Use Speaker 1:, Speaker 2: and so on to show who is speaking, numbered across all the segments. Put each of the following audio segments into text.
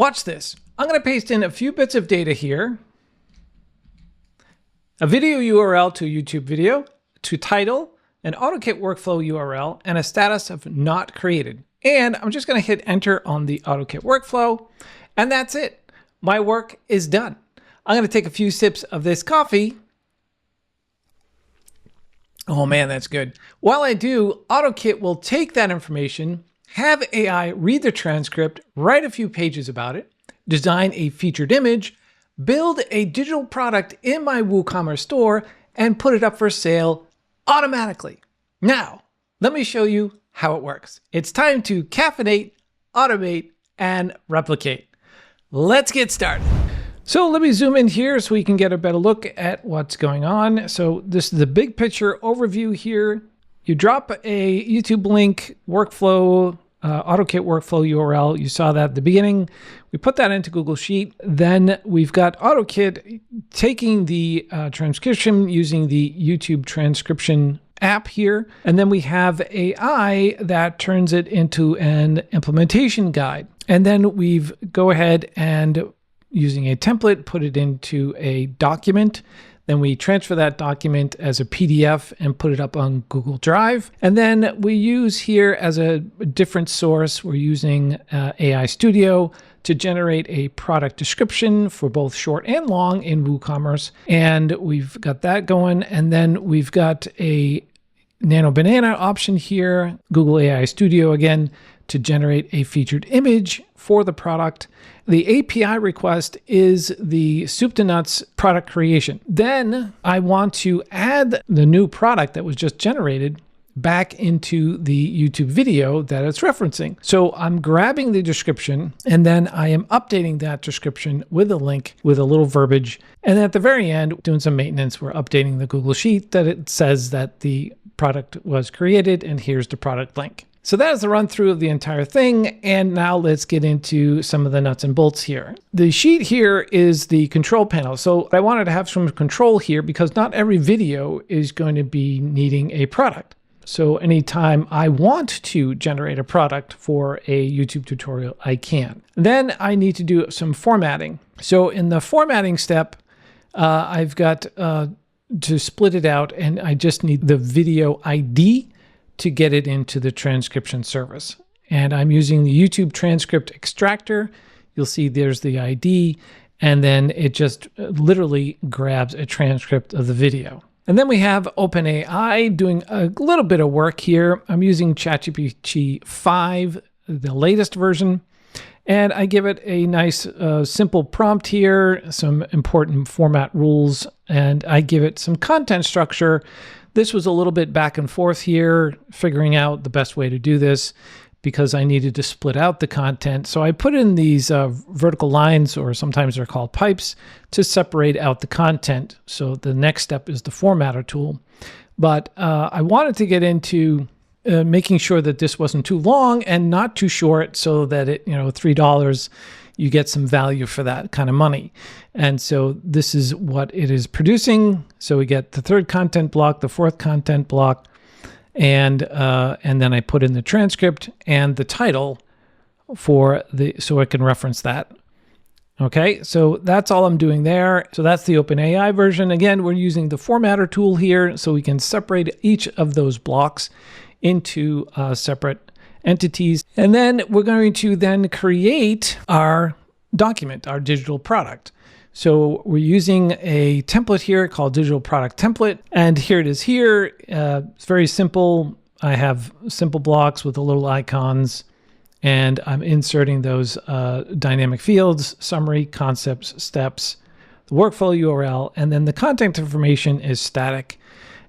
Speaker 1: Watch this. I'm going to paste in a few bits of data here. A video URL to a YouTube video, to title, an AutoKit workflow URL, and a status of not created. And I'm just going to hit enter on the AutoKit workflow, and that's it. My work is done. I'm going to take a few sips of this coffee. Oh man, that's good. While I do, AutoKit will take that information, have AI read the transcript, write a few pages about it, design a featured image, build a digital product in my WooCommerce store, and put it up for sale automatically. Now, let me show you how it works. It's time to caffeinate, automate, and replicate. Let's get started. So let me zoom in here so we can get a better look at what's going on. So this is the big picture overview here. You drop a YouTube link, workflow, AutoKit workflow URL. You saw that at the beginning. We put that into Google Sheet. Then we've got AutoKit taking the transcription using the YouTube transcription app here. And then we have AI that turns it into an implementation guide. And then we've go ahead and using a template, put it into a document. Then we transfer that document as a PDF and put it up on Google Drive. And then we use here as a different source, we're using AI Studio to generate a product description for both short and long in WooCommerce. And we've got that going. And then we've got a Nano Banana option here, Google AI Studio again, to generate a featured image for the product. The API request is the soup to nuts product creation. Then I want to add the new product that was just generated back into the YouTube video that it's referencing. So I'm grabbing the description and then I am updating that description with a link with a little verbiage. And then at the very end, doing some maintenance, we're updating the Google Sheet that it says that the product was created and here's the product link. So that is the run through of the entire thing. And now let's get into some of the nuts and bolts here. The sheet here is the control panel. So I wanted to have some control here because not every video is going to be needing a product. So anytime I want to generate a product for a YouTube tutorial, I can. Then I need to do some formatting. So in the formatting step, I've got to split it out and I just need the video ID to get it into the transcription service. And I'm using the YouTube transcript extractor. You'll see there's the ID, and then it just literally grabs a transcript of the video. And then we have OpenAI doing a little bit of work here. I'm using ChatGPT 5, the latest version, and I give it a nice simple prompt here, some important format rules, and I give it some content structure. This was a little bit back and forth here, figuring out the best way to do this because I needed to split out the content. So I put in these vertical lines, or sometimes they're called pipes, to separate out the content. So the next step is the formatter tool. But I wanted to get into making sure that this wasn't too long and not too short so that it, $3, you get some value for that kind of money. And so this is what it is producing. So we get the third content block, the fourth content block, and then I put in the transcript and the title so I can reference that. Okay, so that's all I'm doing there. So that's the OpenAI version. Again, we're using the formatter tool here so we can separate each of those blocks into separate entities. And then we're going to then create our document, our digital product. So we're using a template here called digital product template. And here it is here. It's very simple. I have simple blocks with the little icons, and I'm inserting those dynamic fields, summary, concepts, steps, the workflow URL, and then the contact information is static.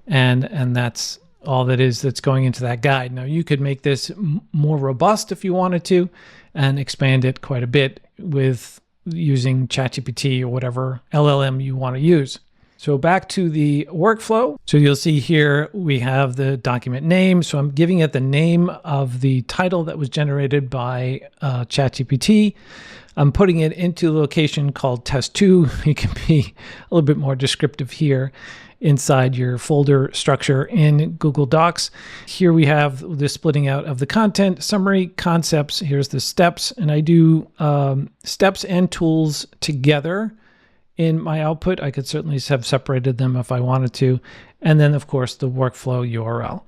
Speaker 1: And that's all that is that's going into that guide. Now you could make this more robust if you wanted to and expand it quite a bit with using ChatGPT or whatever LLM you want to use. So back to the workflow. So you'll see here we have the document name. So I'm giving it the name of the title that was generated by ChatGPT. I'm putting it into a location called test2. You can be a little bit more descriptive here inside your folder structure in Google Docs. Here we have the splitting out of the content, summary, concepts. Here's the steps, and I do steps and tools together in my output. I could certainly have separated them if I wanted to. And then of course the workflow URL.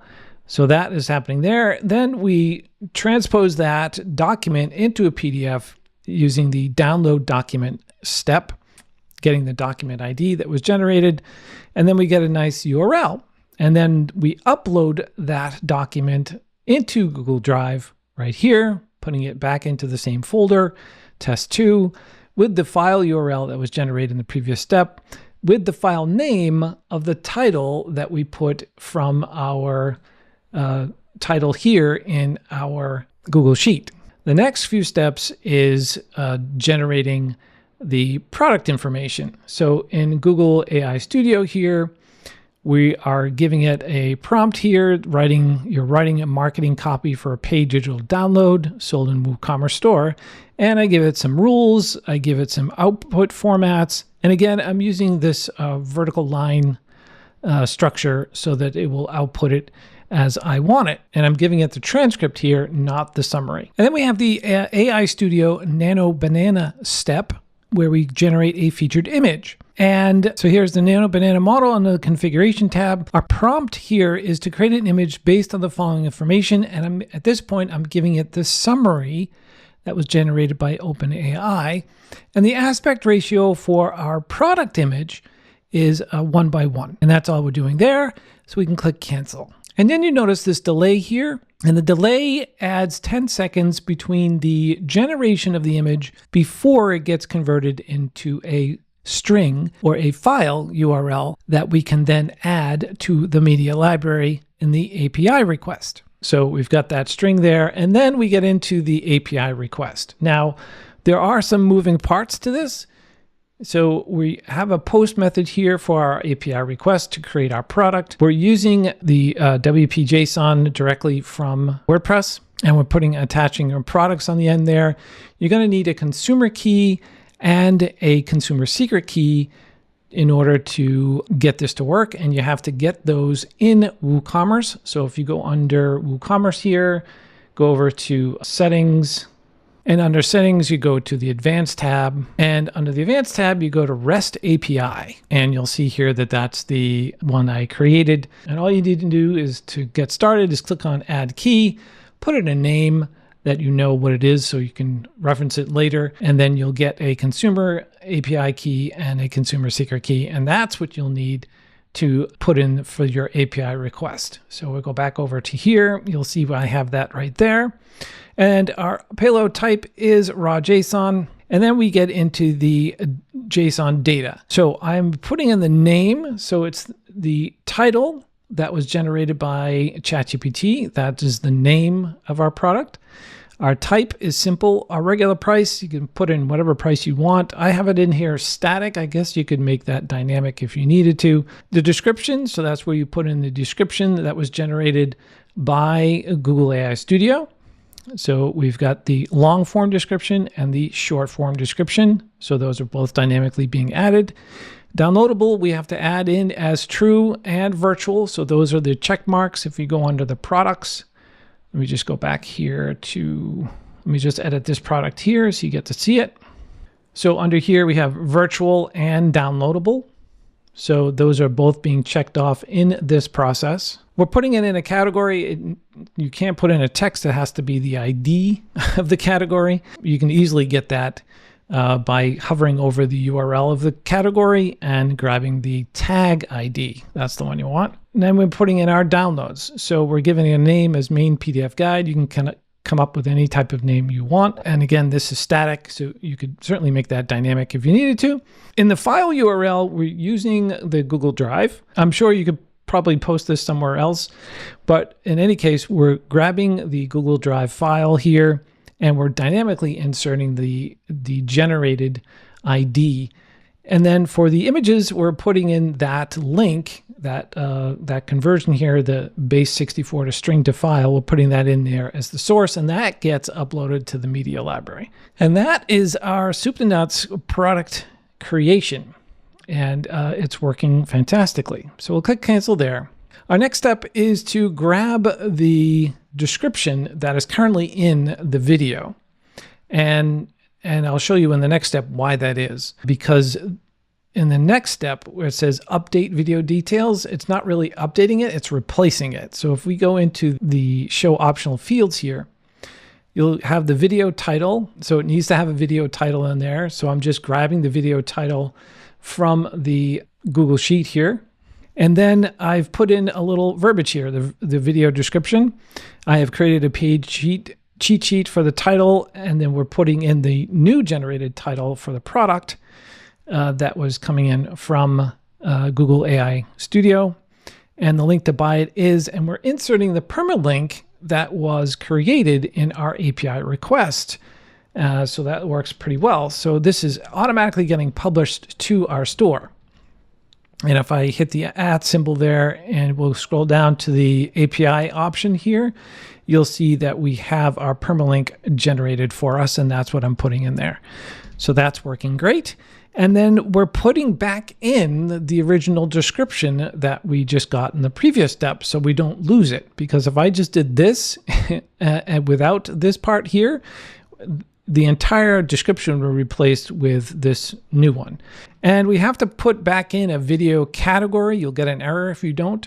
Speaker 1: So that is happening there. Then we transpose that document into a PDF using the download document step, getting the document ID that was generated. And then we get a nice URL. And then we upload that document into Google Drive right here, putting it back into the same folder, test2, with the file URL that was generated in the previous step, with the file name of the title that we put from our title here in our Google Sheet. The next few steps is generating the product information. So in Google AI Studio here, we are giving it a prompt here, you're writing a marketing copy for a paid digital download sold in WooCommerce store. And I give it some rules, I give it some output formats. And again, I'm using this vertical line structure so that it will output it as I want it. And I'm giving it the transcript here, not the summary. And then we have the AI Studio Nano Banana step, where we generate a featured image. And so here's the Nano Banana model on the configuration tab. Our prompt here is to create an image based on the following information. And at this point, I'm giving it the summary that was generated by OpenAI. And the aspect ratio for our product image is 1:1. And that's all we're doing there. So we can click cancel. And then you notice this delay here, and the delay adds 10 seconds between the generation of the image before it gets converted into a string or a file URL that we can then add to the media library in the API request. So we've got that string there, and then we get into the API request. Now, there are some moving parts to this. So we have a post method here for our API request to create our product. We're using the WP JSON directly from WordPress, and we're attaching our products on the end there. You're going to need a consumer key and a consumer secret key in order to get this to work, and you have to get those in WooCommerce. So if you go under WooCommerce here, go over to settings, and under settings, you go to the advanced tab, and under the advanced tab, you go to REST API, and you'll see here that that's the one I created. And all you need to do is to get started is click on add key, put in a name that you know what it is so you can reference it later, and then you'll get a consumer API key and a consumer secret key, and that's what you'll need to put in for your API request. So we'll go back over to here. You'll see I have that right there. And our payload type is raw JSON. And then we get into the JSON data. So I'm putting in the name. So it's the title that was generated by ChatGPT. That is the name of our product. Our type is simple. Our regular price, you can put in whatever price you want. I have it in here static. I guess you could make that dynamic if you needed to. The description, so that's where you put in the description that was generated by Google AI Studio. So we've got the long form description and the short form description. So those are both dynamically being added. Downloadable, we have to add in as true and virtual. So those are the check marks. If you go under the products, let me just go back here let me just edit this product here so you get to see it. So under here, we have virtual and downloadable. So those are both being checked off in this process. We're putting it in a category. You can't put in a text. It has to be the ID of the category. You can easily get that by hovering over the URL of the category and grabbing the tag ID. That's the one you want. And then we're putting in our downloads. So we're giving it a name as main PDF guide. You can come up with any type of name you want. And again, this is static, so you could certainly make that dynamic if you needed to. In the file URL, we're using the Google Drive. I'm sure you could probably post this somewhere else, but in any case, we're grabbing the Google Drive file here, and we're dynamically inserting the generated ID And then for the images, we're putting in that link, that conversion here, the base 64 to string to file. We're putting that in there as the source, and that gets uploaded to the media library. And that is our soup to nuts product creation. And it's working fantastically. So we'll click cancel there. Our next step is to grab the description that is currently in the video. And I'll show you in the next step why that is. Because in the next step where it says update video details, it's not really updating it, it's replacing it. So if we go into the show optional fields here, you'll have the video title. So it needs to have a video title in there. So I'm just grabbing the video title from the Google Sheet here. And then I've put in a little verbiage here, the video description. I have created a page cheat sheet for the title, and then we're putting in the new generated title for the product that was coming in from Google AI Studio. And the link to buy it is, and we're inserting the permalink that was created in our API request. So that works pretty well. So this is automatically getting published to our store. And if I hit the @ symbol there and we'll scroll down to the API option here, you'll see that we have our permalink generated for us, and that's what I'm putting in there. So that's working great. And then we're putting back in the original description that we just got in the previous step so we don't lose it. Because if I just did this and without this part here, the entire description will be replaced with this new one. And we have to put back in a video category. You'll get an error if you don't.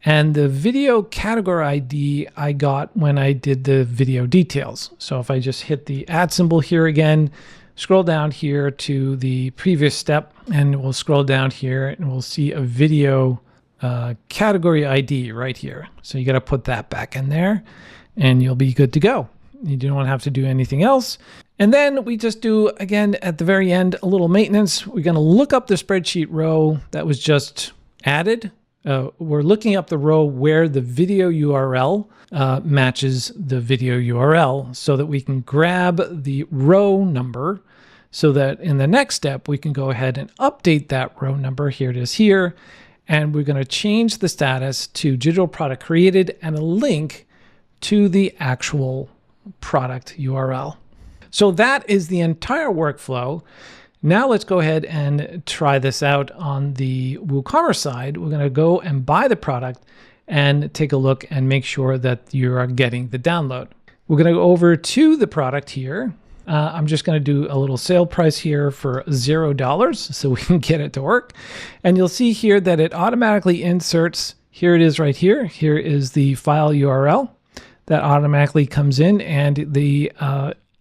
Speaker 1: And the video category ID I got when I did the video details. So if I just hit the @ symbol here again, scroll down here to the previous step, and we'll scroll down here and we'll see a video category ID right here. So you got to put that back in there and you'll be good to go. You don't have to do anything else. And then we just do, again, at the very end, a little maintenance. We're going to look up the spreadsheet row that was just added. We're looking up the row where the video URL matches the video URL so that we can grab the row number so that in the next step, we can go ahead and update that row number. Here it is here. And we're going to change the status to digital product created and a link to the actual product URL. So that is the entire workflow. Now let's go ahead and try this out on the WooCommerce side. We're going to go and buy the product and take a look and make sure that you are getting the download. We're going to go over to the product here. I'm just going to do a little sale price here for $0 so we can get it to work. And you'll see here that it automatically inserts. Here it is right here. Here is the file URL. That automatically comes in, and the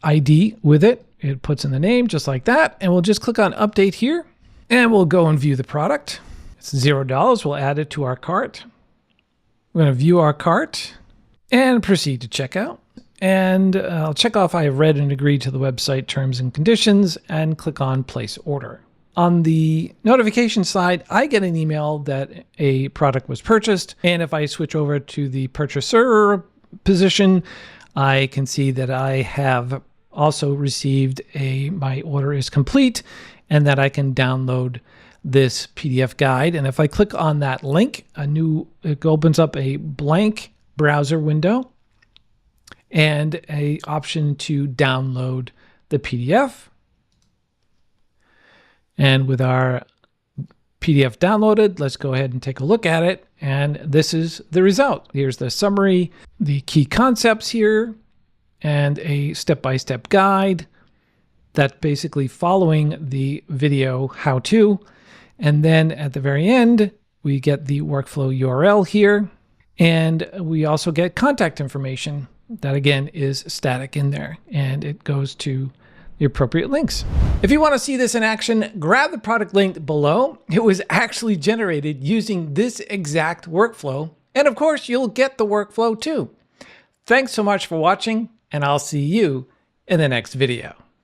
Speaker 1: ID with it. It puts in the name just like that. And we'll just click on update here and we'll go and view the product. It's $0. We'll add it to our cart. We're going to view our cart and proceed to checkout. And I'll check off I have read and agreed to the website terms and conditions and click on place order. On the notification side, I get an email that a product was purchased. And if I switch over to the purchaser position, I can see that I have also received my order is complete and that I can download this PDF guide. And if I click on that link, it opens up a blank browser window and an option to download the PDF. And with our PDF downloaded, let's go ahead and take a look at it. And this is the result. Here's the summary, the key concepts here, and a step-by-step guide that's basically following the video how-to. And then at the very end, we get the workflow URL here. And we also get contact information that, again, is static in there. And it goes to the appropriate links. If you want to see this in action, grab the product link below. It was actually generated using this exact workflow. And of course, you'll get the workflow too. Thanks so much for watching, and I'll see you in the next video.